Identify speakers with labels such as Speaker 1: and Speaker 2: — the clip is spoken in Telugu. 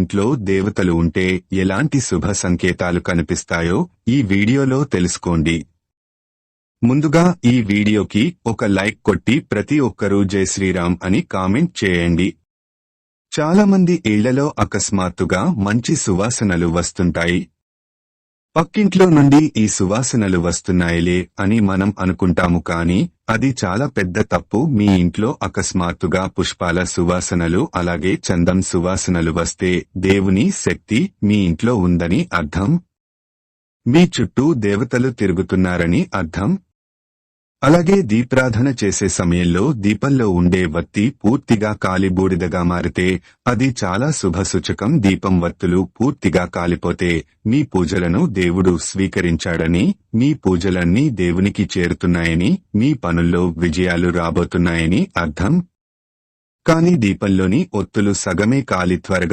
Speaker 1: ఇంట్లో దేవతలు ఉంటే ఎలాంటి శుభ సంకేతాలు కనిపిస్తాయో ఈ వీడియోలో తెలుసుకోండి. ముందుగా ఈ వీడియోకి ఒక లైక్ కొట్టి ప్రతి ఒక్కరూ జై శ్రీరామ్ అని కామెంట్ చేయండి. చాలామంది ఇళ్లలో అకస్మాత్తుగా మంచి సువాసనలు వస్తుంటాయి. పక్కింట్లో నుండి ఈ సువాసనలు వస్తున్నాయిలే అని మనం అనుకుంటాము, కానీ అది చాలా పెద్ద తప్పు. మీ ఇంట్లో అకస్మాత్తుగా పుష్పాల సువాసనలు అలాగే చందం సువాసనలు వస్తే దేవుని శక్తి మీ ఇంట్లో ఉందని అర్థం. మీ చుట్టూ దేవతలు తిరుగుతున్నారని అర్థం. అలాగే దీపారాధన చేసే సమయంలో దీపంలో ఉండే వత్తి పూర్తిగా కాలి బూడిదగా మారితే అది చాలా శుభసూచకం. దీపం వత్తులు పూర్తిగా కాలిపోతే మీ పూజలను దేవుడు స్వీకరించాడని, మీ పూజలన్నీ దేవునికి చేరుతున్నాయని, మీ పనుల్లో విజయాలు రాబోతున్నాయని అర్థం. కానీ దీపంలోని ఒత్తులు సగమే కాలి త్వరగా